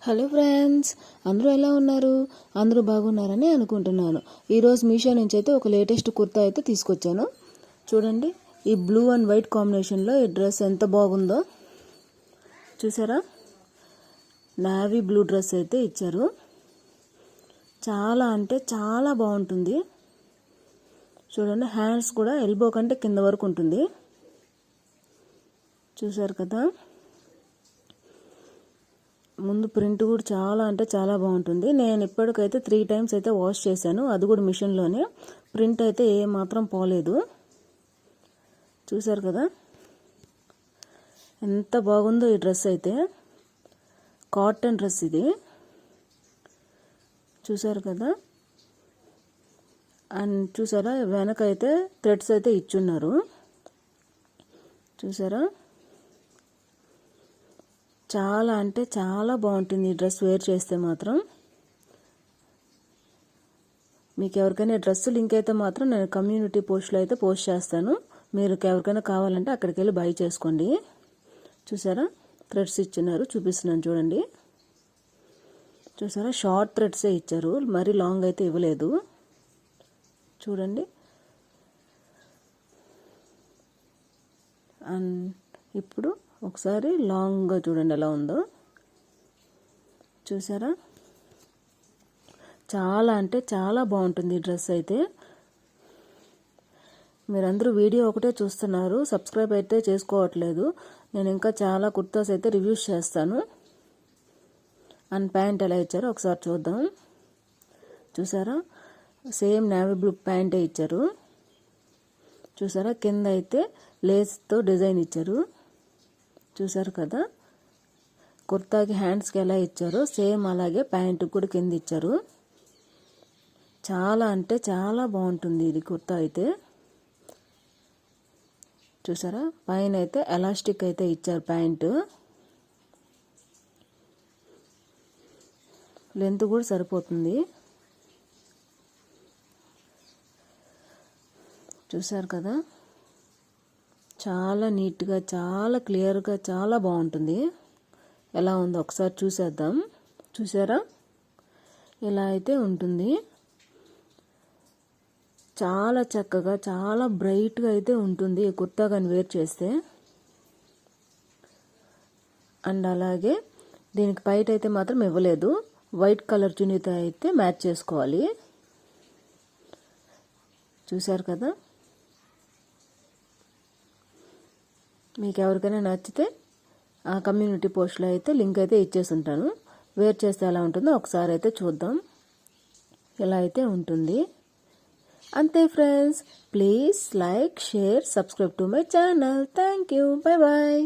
Hello friends, అందరూ ఎలా ఉన్నారు? అందరూ బాగున్నారని అనుకుంటున్నాను. ఈరోజు మీషో నుంచి అయితే ఒక లేటెస్ట్ కుర్తా అయితే తీసుకొచ్చాను. చూడండి, ఈ బ్లూ అండ్ వైట్ కాంబినేషన్లో ఈ డ్రెస్ ఎంత బాగుందో చూసారా. నావీ బ్లూ డ్రెస్ అయితే ఇచ్చారు. చాలా అంటే చాలా బాగుంటుంది. చూడండి, హ్యాండ్స్ కూడా ఎల్బో కంటే కింద వరకు ఉంటుంది. చూసారు కదా, ముందు ప్రింట్ కూడా చాలా అంటే చాలా బాగుంటుంది. నేను ఇప్పటికైతే 3 times అయితే వాష్ చేశాను, అది కూడా మిషన్లోనే. ప్రింట్ అయితే ఏ మాత్రం పోలేదు. చూసారు కదా ఎంత బాగుందో ఈ డ్రెస్ అయితే. కాటన్ డ్రెస్ ఇది. చూసారు కదా, అండ్ చూసారా వెనకైతే థ్రెడ్స్ అయితే ఇచ్చున్నారు. చూసారా, చాలా అంటే చాలా బాగుంటుంది ఈ డ్రెస్ వేర్ చేస్తే మాత్రం. మీకు ఎవరికైనా డ్రెస్ లింక్ అయితే మాత్రం నేను కమ్యూనిటీ పోస్ట్లో అయితే పోస్ట్ చేస్తాను. మీరు ఎవరికైనా కావాలంటే అక్కడికి వెళ్ళి బై చేసుకోండి. చూసారా, థ్రెడ్స్ ఇచ్చినారు, చూపిస్తున్నాను చూడండి. చూసారా, షార్ట్ థ్రెడ్సే ఇచ్చారు, మరీ లాంగ్ అయితే ఇవ్వలేదు. చూడండి, అండ్ ఇప్పుడు ఒకసారి లాంగ్గా చూడండి ఎలా ఉందో. చూసారా, చాలా అంటే చాలా బాగుంటుంది ఈ డ్రెస్ అయితే. మీరందరూ వీడియో ఒకటే చూస్తున్నారు, సబ్స్క్రైబ్ అయితే చేసుకోవట్లేదు. నేను ఇంకా చాలా కుర్తాస్ అయితే రివ్యూస్ చేస్తాను. అండ్ ప్యాంట్ ఎలా ఇచ్చారో ఒకసారి చూద్దాం. చూసారా, సేమ్ నేవీ బ్లూ ప్యాంటే ఇచ్చారు. చూసారా, కింద అయితే లేస్తో డిజైన్ ఇచ్చారు. చూసారు కదా, కుర్తాకి హ్యాండ్స్కి ఎలా ఇచ్చారో సేమ్ అలాగే ప్యాంటుకి కూడా కింద ఇచ్చారు. చాలా అంటే చాలా బాగుంటుంది ఇది కుర్తా అయితే. చూసారా, పైన అయితే ఎలాస్టిక్ అయితే ఇచ్చారు. ప్యాంటు లెంత్ కూడా సరిపోతుంది. చూసారు కదా, చాలా నీట్గా, చాలా క్లియర్గా, చాలా బాగుంటుంది. ఎలా ఉందో ఒకసారి చూసేద్దాం. చూసారా, ఇలా అయితే ఉంటుంది. చాలా చక్కగా, చాలా బ్రైట్గా అయితే ఉంటుంది ఈ కుర్తా కానీ వేర్ చేస్తే. అండ్ అలాగే దీనికి పైట అయితే మాత్రం ఇవ్వలేదు, వైట్ కలర్ చున్నీతో అయితే మ్యాచ్ చేసుకోవాలి. చూసారు కదా, మీకు ఎవరికైనా నచ్చితే ఆ కమ్యూనిటీ పోస్ట్లో అయితే లింక్ అయితే ఇచ్చేసి ఉంటాను. వేర్ చేస్తే ఎలా ఉంటుందో ఒకసారి అయితే చూద్దాం. ఎలా అయితే ఉంటుంది. అంతే friends, please like, share, subscribe to my channel. Thank you, bye bye.